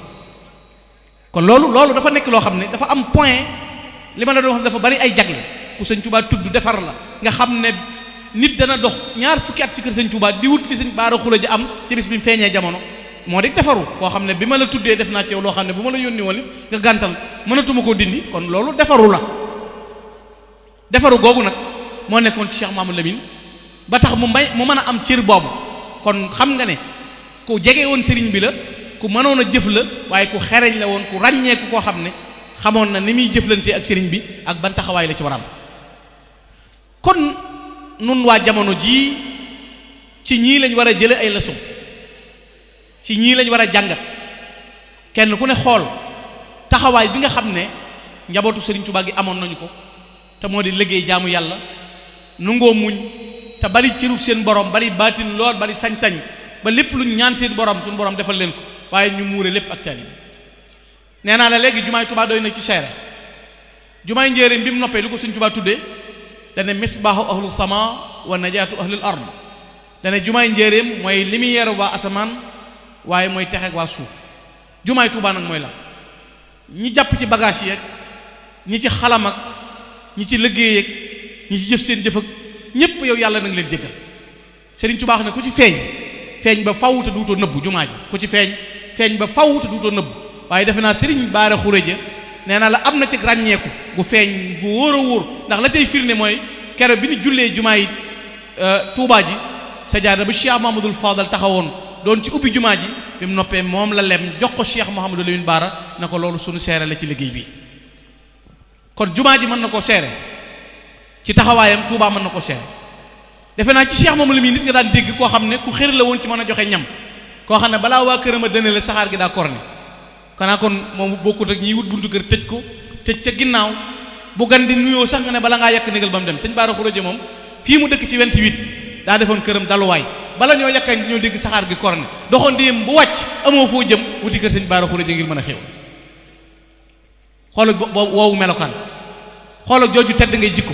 kon loolu dafa nekk loo xam ne dafa am point li ma la doon wax dafa bari ay jagle ku sëñ Touba tudd defar la nga xam ne nit dana dox ñaar fukki at ci kër sëñ Touba di wut li sëñ Bara Khourédia am ci bis bi mu feeñee jamono moo di defaru koo xam ne bi ma la tuddee def naa ci yow loo xam ne bu ma la yónni woon nga gàntal mënatuma koo dindi kon loolu defaru la defaru googu nag moo nekkoon ci Cheikh Mamadou Lamine ba tax mu mën a am cër boobu kon xam nga ne ku jege woon sëriñ bi la ku mënoon a jëf la waaye ku xereñ la woon ku ràññeeku koo xam ne xamoon na ni muy jëflante ak sëriñ bi ak ban taxawaay la ci war a am kon nun waa jamono jii ci ñii lañ war a jële ay leçon ci ñii lañ war a jàngat kenn ku ne xool taxawaay bi nga xam ne njabootu Serigne Touba gi amoon nañu ko te moo di liggéey jaamu yàlla nungoo muñ te bari cëru seen borom bari baatin lool bari sañ-sañ ba lépp luñ ñaan seen borom suñu borom defal leen ko waaye ñu muure lépp ak taalibe nee naa la léegi jumaay Touba doy na ci seere jumaay njéeréem bi mu noppee lu ko Serigne Touba tuddee dane misbaahu ahlu sama wa najaatu ahlul ard dane jumaay njéeréem mooy lumière waa asamaan waaye mooy texeeg waa suuf jumaay Touba nag mooy la ñi jàpp ci bagage yeeg ñi ci xalam ak ñi ci liggéey ak ñi ci jëf seen jëf ak ñépp yow yàlla nag leen jéggal Serigne Touba wax ne ku ci feeñ ba faw te duutoo nëbbu jumaa ji ku ci feeñ ba faw te duutoo nëbbu waaye defe naa Serigne Bara Khourédia nee naa la am na ci ràññeeku gu feeñ gu wóor a wóor ndax la cay firnde mooy kero bi ñu jullee jumaa yi Touba ji sajaada ba Cheikh Mahamadul Fadal taxawoon doon ci ubbi jumaa ji bi mu noppee moom la lem jox ko Cheikh Mouhamadou Lamine Bara na ko loolu sunu seere la ci liggéey bi kon jumaa ji mën na koo seere ci taxawaayam Touba mën na ko seere defe naa ci Cheikh Mouhamadou Lamine nit nga daan dégg koo xam ne ku xër la woon ci mën a joxe ñam koo xam ne balaa waa këram a dëne la saxaar gi daa korne kanaa kon moom bokkut ak ñiy wut buntu kër tëj ko tëj ca ginnaaw bu gan di nuyoo sax nga ne bala ngaa yàq négal ba mu dem sëñ Bara Khourédia moom fii mu dëkk ci 28 daa defoon këram daluwaay bala ñoo yàkkañ ñoo dégg saxaar gi korne doxoon di yem bu wàcc amoo foo jëm wuti kër sëñ Bara Khourédia ngir mën a xew xoolal boobu woowu melokaan xoolal jooju tedd ngay jikko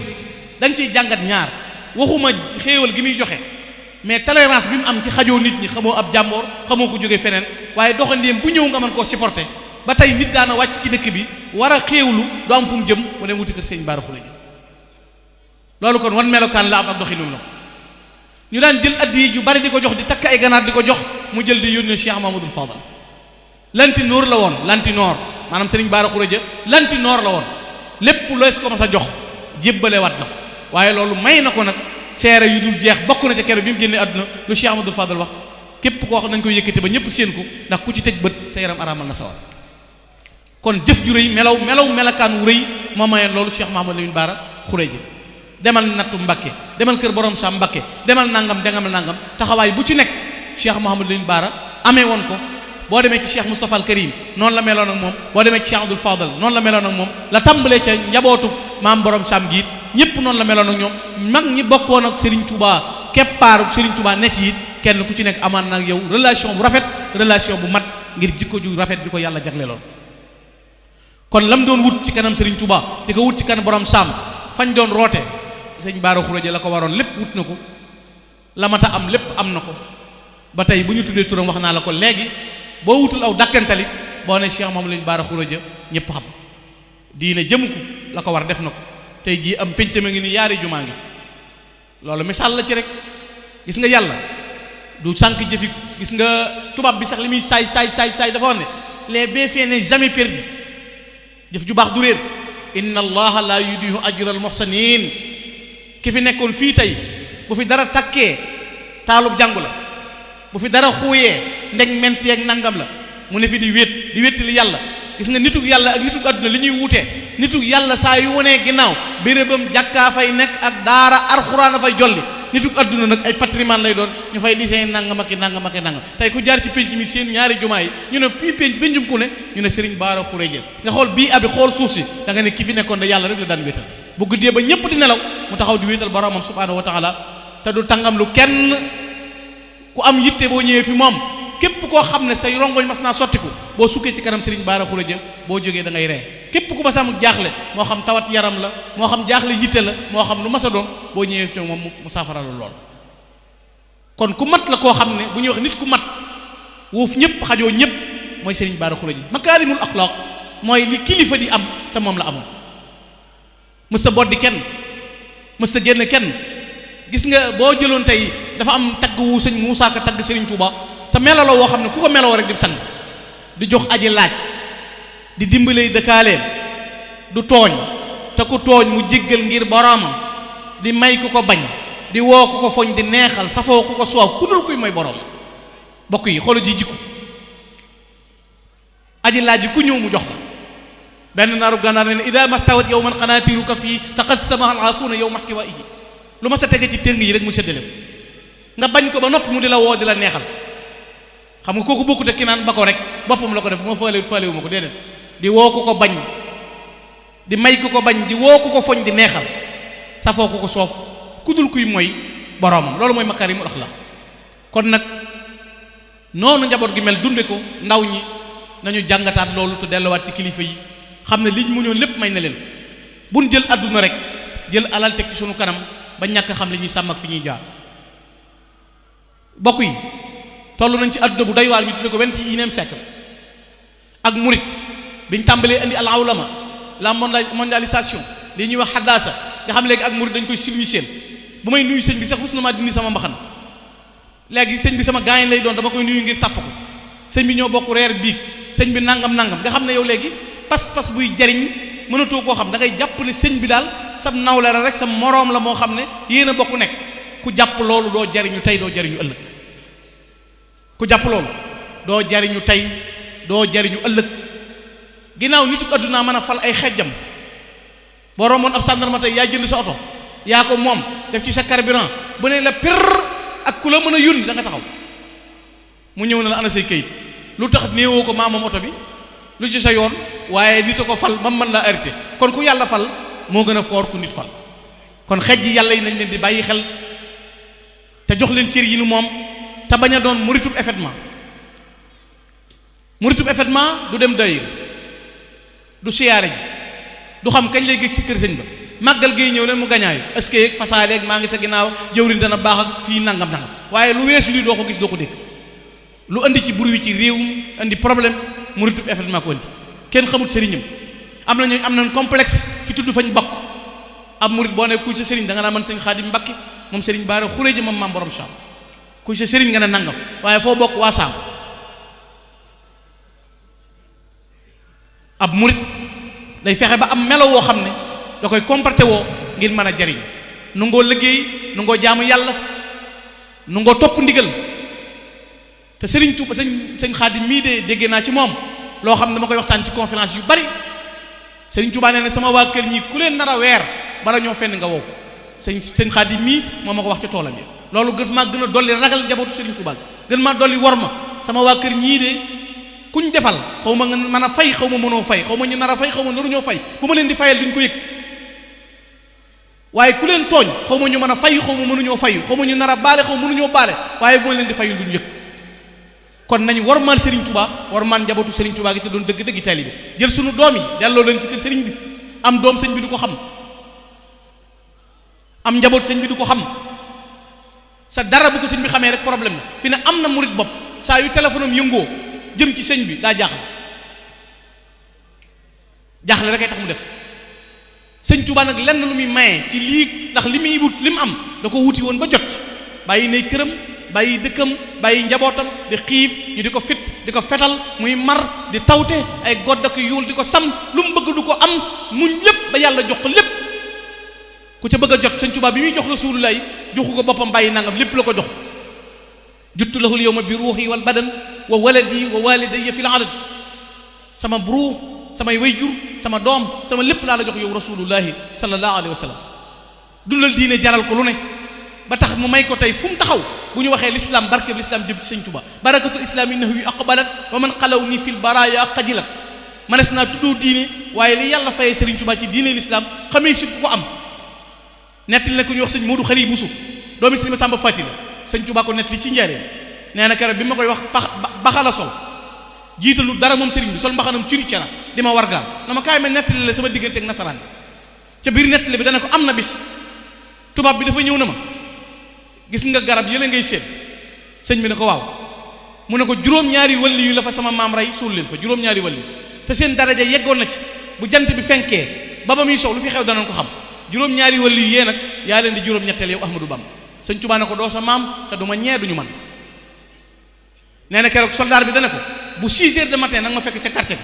da nga ciy jàngat ñaar waxuma xéewal gi muy joxe mais tolérance bi mu am ci xajoo nit ñi xamoo ab jàmboor xamoo ko jógee feneen waaye doxandéem bu ñëw nga mën koo supporter ba tey nit daana wàcc ci dëkk bi war a xéewlu du am fu mu jëm mu dem wuti kër sëñ Bara Khourédia loolu kon wan melokaan la am ak doxinum la ñu daan jël addi yu bari di ko jox di takk ay ganaar di ko jox mu jël di yónnee Cheikh Mamadou Fadal lanti noor la woon lanti noor maanaam sëriñ Bara Khourédia lanti noor la woon lépp lees ko ma sa jox jébbale wat na ko waaye loolu may na ko nag seere yu dul jeex bokk na ca kero bi mu génnee àdduna lu Cheikh Mamadou Fadal wax képp koo xam nañ koy yëkkati ba ñëpp séen ko ndax ku ci teg bët sa yaram araamal na sawar kon jëf ju rëy melakaan wu rëy moo mayoon loolu Cheikh Mamadou Lamine Bara Khourédia demal nattu Mbakke demal kër borom sa Mbakke demal nangam taxawaay bu ci nekk Cheikh Mouhamadou Lamine Bara amee woon ko boo demee ci Cheikh Moustapha al Karim noonu la meloon ak moom boo demee ci Cheikh Abdoul Fadal noonu la meloon ak moom la tàmbalee ca njabootu maam borom sam giit ñëpp noonu la meloon ak ñoom mag ñi bokkoon ak Serigne Touba keppaaru Serigne Touba ne ci it kenn ku ci nekk amaan nag yow relation bu rafet relation bu mat ngir jikko ju rafet bi ko yàlla jagleeloon. kon lam doon wut ci kanam Serigne Touba di ko wut ci kanam borom saam fañ doon roote sëñ Bara Khourédia la ko waroon lépp wut na ko la mata am lépp am na ko ba tey bu ñu tuddee turam wax naa la ko léegi boo wutul aw dàkkantalit boo ne Cheikh moom lañ Bara Khourédia ñëpp xam diine jëmu ko la ko war def na ko tey jii am pénc ma ngi ni yaari jumaa ngi fi loolu misaal la ci rek gis nga yàlla du sànq jëfi gis nga tubaab bi sax li muy saay dafa wax ne les bienfaits n'est jamais perdu jëf ju baax du réer inna allaha la yudiyu ajra al muhsinin ki fi nekkoon fii tey bu fi dara takkee taalub jàngu la bu fi dara xuuyee ndeñ ment yeeg nangam la mu ne fi di wéet li yàlla gis nga nitug yàlla ak nitug àdduna li ñuy wutee nitug yàlla saa yu wonee ginnaaw bérébam jàkkaa fay nekk ak daara alxuraan a fay jolli nitug àdduna nag ay patrimoine lay doon ñu fay lycée nangam ak nangam tey ku jaar ci pénc mi seen ñaari jumaa yi ñu ne fii péncum ku ne ñu ne Serigne Bara Khourédia nga xool bii abi xool suuf si da nga ne ki fi nekkoon da yàlla rek la daan wéetal bu guddee ba ñëpp di nelaw mu taxaw di wéetal boromam subhaanahu wa taala te du tàngam lu kenn ku am yitte boo ñëwee fi moom képp koo xam ne say rongoñ mas naa sottiku boo sukkee ci kanam Serigne Bara Khourédia boo jógee da ngay ree képp ku ma sam jaaxle moo xam tawat yaram la moo xam jaaxle yitte la moo xam lu mas a doon boo ñëwee ci moom mu saafara la lool. kon ku mat la koo xam ne bu ñuy wax nit ku mat wuuf ñëpp xajoo ñëpp mooy Serigne Bara Khourédia makaarimul axlaaq mooy li kilifa di am te moom la amoon mës ta boddi kenn mës ta génn kenn gis nga boo jëloon tey dafa am tagg wu sëñ Moussa Ka tagg Serigne Touba te melaloo woo xam ne ku ko meloo rek di sang di jox aji laaj di dimbalay dëkkaaleem du tooñ te ku tooñ mu jéggal ngir boroomam di may ku ko bañ di woo ku ko foñ di neexal safoo ku ko soof ku dul kuy mooy boroom bokk yi xoolal ji jikko aji laaj yi ku ñëw mu jox la benn naaru gànnaar ne ida maxtawat yow man xanaatiruka fii taqassama alaafuuna yow maxtiwaihi lu ma sa tege ci téng yi rek mu séddale ko nga bañ ko ba noppi mu di la woo di la neexal xam nga kooku bokkute ki naan ba ko rek boppam la ko def moo faalewu ma ko déedéet di woo ku ko bañ di may ku ko bañ di woo ku ko foñ di neexal safoo ku ko soof ku dul kuy mooy boroomam loolu mooy makaarimul axlaaq kon nag noonu njaboot gi mel dunde ko ndaw ñi nañu jàngataat loolu te delluwaat ci kilifa yi xam ne liñ mu ñoon lépp may na leen buñ jël àdduna rek jël alal teg ci sunu kanam ba ñàkk xam li ñuy sàmm ak fi ñuy jaar bokk yi toll nañ ci àdduna bu doy waar ñu tudde ko 21e siècle ak murit biñ tàmbalee indi al awlama la mondialisation li ñuy wax xaddaasa nga xam léegi ak murit dañ koy silwiseel bu may nuyu sëñ bi sax rus na maa dindi sama mbaxana léegi sëñ bi sama gaañ lay doon dama koy nuyu ngir tàpp ko sëñ bi ñoo bokk reer biig sëñ bi nangam nga xam ne yow léegi pas-pas buy jariñ mënatoo koo xam da ngay jàpp ne sëñ bi daal sam nawle la rek sa moroom la moo xam ne yéen a bokk nekk ku jàpp loolu doo jariñu tey doo jariñu ëllëg ku jàpp loolu doo jariñu tey doo jariñu ëllëg ginnaaw nitu àdduna mën a fal ay xejjam boo romboon ab sàndarma tey yaa jënd sa oto yaa ko moom def ci sa carburant bu ne la pir ak ku la mën a yónni da nga taxaw mu ñëw na la ana say kayit lu tax néewoo ko maa moom oto bi lu ci sa yoon waaye nit a ko fal ba mën laa arrêté kon ku yàlla fal moo gën a foor ku nit fal kon xej yi yàlla yi nañ leen di bàyyi xel te jox leen cër yi nu moom te bañ a doon muritub événement du dem dayir du siyaare ji du xam kañ lay géej ci kër sëñ ba màggal gay ñëw leen mu gañaayu est-ce que fasaaleeg maa ngi sa ginnaaw jëwriñ dana baax ak fii nangam waaye lu weesu li doo ko gis doo ko dégg lu andi ci bur wi ci réew mi andi problème muritub événement ko andi kenn xamul sëriñam am nañ complexe ci tudd fañ bokk ab murit boo ne kuy sa sëriñ da nga naa mën sëñ Xaadim Mbakke moom sëriñ Bara Khourédia moom maam borom Saam kuy sa sëriñ nga ne nangam waaye foo bokk waa Saam ab murit day fexe ba am melo woo xam ne da koy comporté woo ngir mën a jariñ nu ngoo liggéey nu ngoo jaamu yàlla nu ngoo topp ndigal te sëriñ Tuuba sëñ Xaadim mii de dégg naa ci moom loo xam ne dama koy waxtaan ci conférence yu bari sëriñ Tuuba nee na sama waa kër ñii ku leen nar a weer bala ñoo fenn nga wow sëñ Xaadim mii moo ma ko wax ci toolam yi loolu gën maa gën a dolli ragal njabootu sëriñ Tuuba gën maa dolli wor ma sama waa kër ñii de kuñ defal xaw ma nga mën a fay xaw ma mënoo fay xaw ma ñu nar a fay xaw ma naruñoo fay bu ma leen di fayal duñ ko yëg waaye ku leen tooñ xaw ma ñu mën a fayu xaw ma mënuñoo fayu xaw ma ñu nar a baale xaw ma mënuñoo baale waaye bu ma leen di fayu duñ yëg. kon nañu warmaal Serigne Touba warmaal njabootu Serigne Touba gi te doon dëgg-dëgg taalibe bi jël sunu doom yi delloo leen ci kër Serigne bi am doom sëñ bi du ko xam am njaboot sëñ bi du ko xam sa dara bu ko sëñ bi xamee rek problème la fi ne am na murit bopp saa yu téléphone am yëngoo jëm ci sëñ bi daa jaaxle rek ay tax mu def sëñ Touba nag lenn lu muy maye ci lii ndax li muy wut li mu am da ko wuti woon ba jot bàyyi nay këram bàyyi dëkkam bàyyi njabootam di xiif ñu di ko fit di ko fetal muy mar di tawte ay godd ak yuul di ko sam lu mu bëgg du ko am muñ lépp ba yàlla jox ko lépp ku ca bëgg a jot sëñ Touba bi muy jox Rasulullah joxu ko boppam bàyyi nangam lépp la ko jox juttu lahul yawma bi ruuhi wal badan wa waladi wa walidayya fil adad sama ruux samay wayjur sama doom sama lépp laa la jox yow Rasulullahi sallallahu alayhi wa sallam dundal diine jaral ko lu ne ba tax mu may ko tey fu mu taxaw bu ñu waxee l'islam barke l'islam jëm ci sëñ Touba barakatul islami nahwi aqbalat wa man xalaw ni fil baraya xajilat manes naa tuddoo diine waaye li yàlla fayee Serigne Touba ci diine l'islam xamee sut ko am nettali na ko ñu wax sëñ Modou Xari Bousso doomi sëñ Masamba Fati la sëñ Touba ko nettali ci njaareem nee na keroog bi ma koy wax baxala sol jiitalu dara moom Serigne bi sol mbaxanam ciri cera di ma wargaal na ma kaay ma nettali la sama diggante ak nasaraan ca biir nettali bi dana ko am na bis tubaab bi dafa ñëw na ma gis nga garab yële ngay seet sëñ bi ne ko waaw mu ne ko juróom-ñaari wàlli yu la fa sama maam rey suul leen fa juróom-ñaari wàlli te seen daraja yeggoon na ci bu jant bi fenkee ba muy sow lu fi xew danañ ko xam juróom-ñaari wàlli yu yee nag yaa leen di juróom-ñetteel yow Ahmadou Bamba sëñ Touba ne ko doo sa maam te du ma ñee duñu man nee na keroog soldat bi dana ko bu 6 heures de matin nag ma fekk ca quartier bi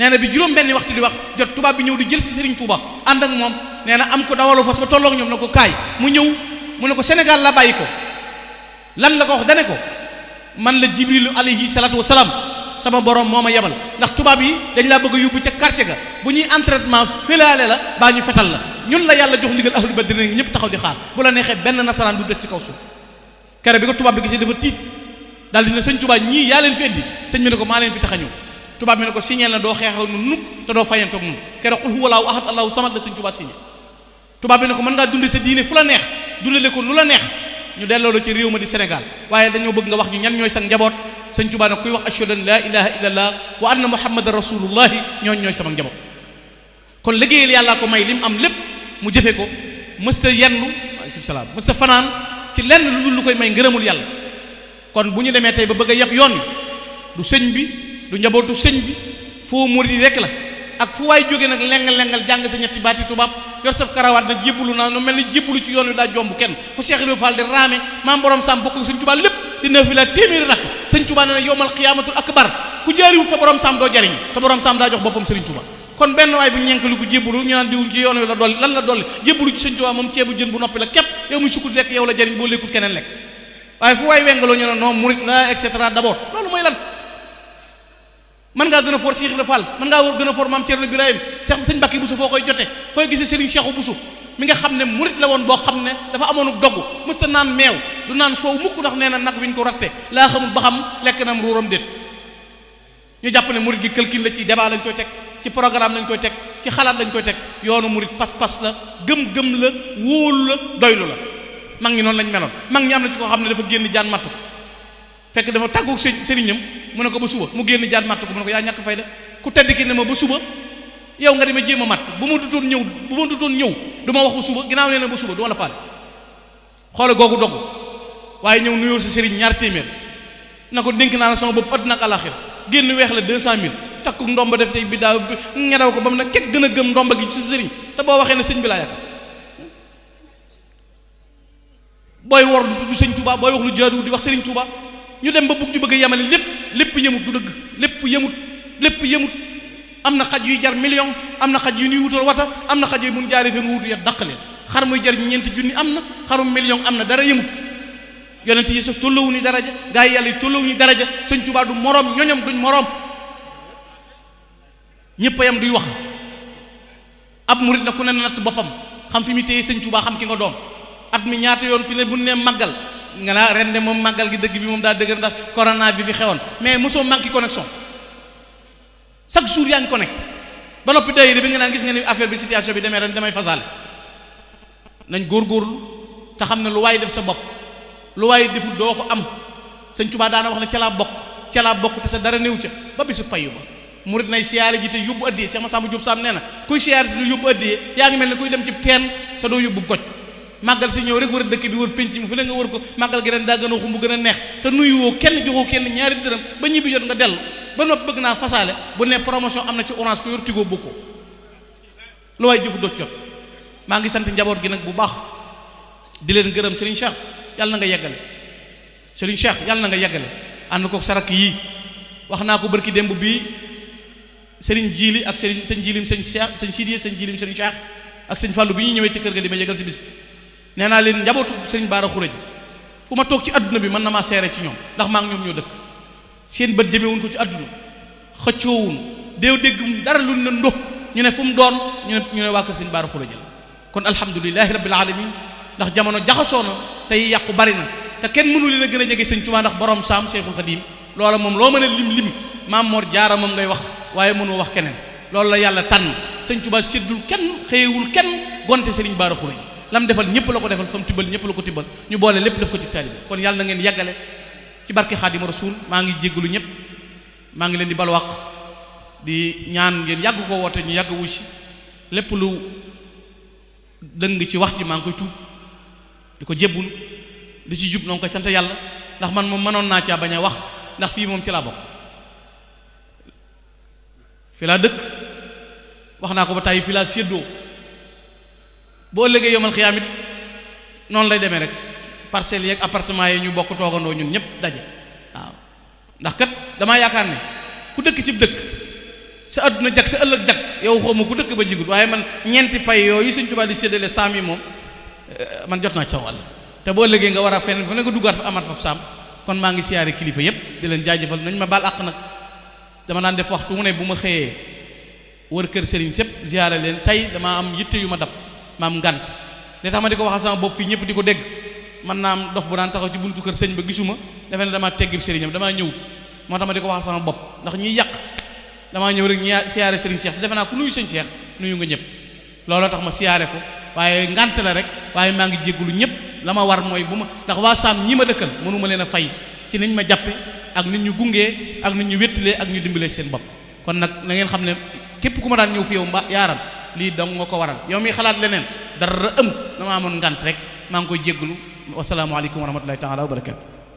nee na bi juróom benni waxtu di wax jot tubaab bi ñëw di jël si Serigne Touba ànd ak moom nee na am ko dawalu fas ba tolloog ñoom na ko kaay mu ñëw mu ne ko Sénégal la bàyyi ko lan la ko wax dane ko man la Jibrilu alayhi salatu wasalaam sama borom moo ma yebal ndax tubaab yi dañ laa bëgg a yóbbu ca quartier ga bu ñuy entraînement félaale la baa ñu fetal la ñun la yàlla jox ndigal ahlu badri ngi ñëpp taxaw di xaar bu la neexee benn nasaraan du des ci kaw suuf kere bi ko tubaab bi gisee dafa tiit daal di ne sëñ Touba ñii yaa leen fi indi sëñ bi ne ko maa leen fi tax a ñëw tubaab bi ne ko signé na doo xeexaw nu nukk te doo fayantoog nun kere qul huwallahu ahad allahu samad la sëñ Touba signé tubaab bi ne ko mën ngaa dunde sa diine fu la neex dundale ko nu la neex ñu delloo la ci réew ma di Sénégal waaye dañoo bëgg nga wax ñu ñan ñooy sa njaboot sëñ Touba nag kuy wax ashhadu an la ilaha illallah wa anna muhammadan rasulullahi ñooy sama njaboot kon liggéeyal yàllaa ko may li mu am lépp mu jëfe ko mës sa yendu waaleykum salaam mës sa fanaan ci lenn lu dul lu koy may ngërëmul yàlla kon bu ñu demee tey ba bëgg a yab yoon wi du sëñ bi du njabootu sëñ bi foo murid rek la ak fu waay jógee nag lengal jàng sa ñetti baati tubaab yor sa karawaat nag jébbalu naa nu mel ni jébbalu ci yoon wi daa jomb kenn fu Cheikh Ibrahima Fall di raame maam borom sam bokk sëñ Touba lépp di neuf la téeméeri rakk sëñ Touba nee na yowmal qiyaamatul akbar ku jaariwul fa borom sam doo jariñ te borom sam daa jox boppam sëriñ Touba kon benn waay bu ñenk lu ko jébbalu ñu naan diwul ci yoon wi la dolli lan la dolli jébbalu ci sëñ Touba moom ceebu jën bu noppi la képp yow muy sukk lekk yow la jariñ boo lekkul keneen lekk waaye fu waay wengaloo ñu ne non murit la et cetera d'abord loolu mooy lan mën ngaa gën a for Cheikh Ibrahima Fall mën ngaa gën a for maam Thierno Birahim Cheikh sëñ Mbacke Bousso foo koy jote fooy gisee Serigne Cheikhou Bousso mi nga xam ne murit la woon boo xam ne dafa amoon dogg mës ta naan meew du naan soow mukk ndax nee na nag wi ñu ko ratte laa xamul ba xam lekk na am ruuram déet ñu jàpp ne murit gi këlkin la ci débat lañ koy teg ci programme lañ koy teg ci xalaat lañ koy teg yoonu murit pas-pas la gëm-gëm la wóolu la doylu la mag ñi noonu lañ meloon mag ñi am na ci koo xam ne dafa génn jaan matt ko fekk dafa tàggoog sëriñam mu ne ko ba suba mu génn jaan matt ko mu ne ko yaa ñàkk fayda ku tedd ki ne ma ba suba yow nga demee jéem a matt bu ma dutoon ñëw du ma wax ba suba ginnaaw nee na ba suba du ma la faale xoole googu dogg waaye ñëw nuyoo sa sëriñ ñaar téeméer na ko dénk naa la sama bopp àddina ak àllaaxira génn weex la 200000 takku ndomba def tey bi daaw ngedaw ko ba mu ne kekk gën a gëm ndomba gi ci sa sëriñ te boo waxee ne sëñ bi laa yaakaar booy wor du tudd sëñ Touba booy wax lu jaadu di wax sëriñ Touba ñu dem ba bugg ñu bëgg a yemale lépp yemut du dëgg lépp yemut am na xaj yuy jar million am na xaj yu ñuy wutal wata am na xaj yu mun jaaree fi nga wutu ya dàq leen xar muy jar ñeenti junni am na xarum million am na dara yemut yonent yi sax tollowu ni daraja gaa yi yàlla yi tollowu ni daraja sëñ Touba du moroom ñoñom duñ moroom ñëpp a yam duy wax ab murit na ku ne natt boppam xam fi mu téye sëñ Touba xam ki nga doom at mi ñaata yoon fi ne bu ne màggal nga naa ren de moom màggal gi dëgg bi moom daa dëgër ndax corona bi fi xewoon mais mosoo manqué connexion chaque jour yaa ngi connecté ba noppi daayira bi nga naan gis nga ni affaire bi situation bi demee ren damay fasaale nañ góorgóorlu te xam ne lu waay def sa bopp lu waay deful doo ko am. sëñ Tuubaa daana wax ne ca laa bokk te sa dara néew ca ba bisu payu ba murit nay siyaare ji te yóbbu addiyee Cheikh Massamba Diop Sam nee na kuy siyaare te du yóbbu addiyee yaa ngi mel ne kuy dem ci teen te doo yóbbu goj màggal si ñëw rek wër dëkk bi wër pénc mi fu ne nga wër ko màggal gi ren daa gën a xumb gën a neex te nuyuwoo kenn joxoo kenn ñaari dërëm ba ñibbi jot nga dellu ba noppi bëgg naa fasaale bu ne promotion am na ci orange ko yor tigoo bokkoo lu waay jëfu doo jot. maa ngi sant njaboot gi nag bu baax di leen gërëm Serigne Cheikh yàlla na nga yeggale Serigne Cheikh yàlla na nga yeggale ànd ko sarak yii wax naa ko barki démb bii Serigne Jili ak Serigne sëñ Jilim sëñ Cheikh sëñ Sidiye sëñ Jilim Serigne Cheikh ak sëñ Fallou bi ñuy ñëwee ci kër ga di ma yëgal si bis bi nee naa leen njabootu Serigne Bara Khourédia fu ma toog ci adduna bi mën na maa seere ci ñoom ndax maa ngi ñoom ñoo dëkk seen bët jëmewuñ ko ci adduna xëccoowuñ déew dégg dara lu ne ndox ñu ne fu mu doon ñu ne waa kër Serigne Bara Khourédia la kon alhamdulilahi rabbil alamin ndax jamono jaxasoo na tey yàqu bari na te kenn mënu leen a gën a jege sëñ Tuubaa ndax borom saam Cheikhul Khadim loola moom loo mën a lim Maam Mor Jaara moom ngay wax waaye mënoo wax keneen loolu la yàlla tànn sëñ Tuubaa séddul kenn xëyewul kenn gonte Serigne Bara Khourédia lam defal ñëpp la ko defal fa mu tibbal ñëpp la ko tibbal ñu boole lépp def ko ci taalibe kon yàlla na ngeen yàggale ci barke Xaadimu Rasuul maa ngi jéggalu ñëpp maa ngi leen di balwaq di ñaan ngeen yàgg ko woote ñu yàgg wu si lépp lu dëng ci wax ji maa ngi koy tuub di ko jébbul di ci jub noonu koy sant yàlla ndax man moom mënoon naa caa bañ a wax ndax fii moom ci laa bokk fi laa dëkk wax naa ko ba tàyyi fi laa séddoo boo ëllëgee yomal xiyaam it noonu lay demee rek parcelles yeeg appartement yi ñu bokk toogandoo ñun ñëpp daje waaw ndax kat damaa yaakaar ne ku dëkk ci dëkk sa àdduna jag sa ëllëg jag yow xawma ku dëkk ba jigut waaye man ñeenti pay yooyu Sëñ Tuubaa di séddale saam yi moom man jot naa ci sa wàll te boo ëllëgee nga war a fenn fu ne nga duggaat fa amaat fa saam kon maa ngi siyaare kilifa yëpp di leen jaajëfal nañ ma baal àq nag dama daan def waxtu mu ne bu ma xëyee wër kër sëriñ sëpp siyaare leen tey damaa am yitte yu ma dab ma am ngant li tax ma di ko waxal sama bopp fii ñëpp di ko dégg man naa am dof bu daan taxaw ci buntu kër sëñ ba gisuma defe ne damaa teggib sëriñam damaa ñëwut moo tax ma di ko waxal sama bopp ndax ñiy yàq damaa ñëw rek ñi siyaare sëriñ Cheikh te defe naa ku nuyu sëñ Cheikh nuyu nga ñëpp looloo tax ma siyaare ko waaye ngant la rek waaye maa ngi jéggulu ñëpp la ma war mooy bu ma ndax waa saam ñi ma dëkkal mënuma leen a fay ci niñ ma jàppe ak nit ñu gungee ak nit ñu wéttalee ak ñu dimbalee seen bopp kon nag na ngeen xam ne képp ku ma daan ñëw fi yow mba yaaram lii dong nga ko waral yow mi xalaat leneen dara amut dama amoon ngant rek maa ngi koy jéggulu wasalaamu aleykum wa rahmatullahi taala wa barakatu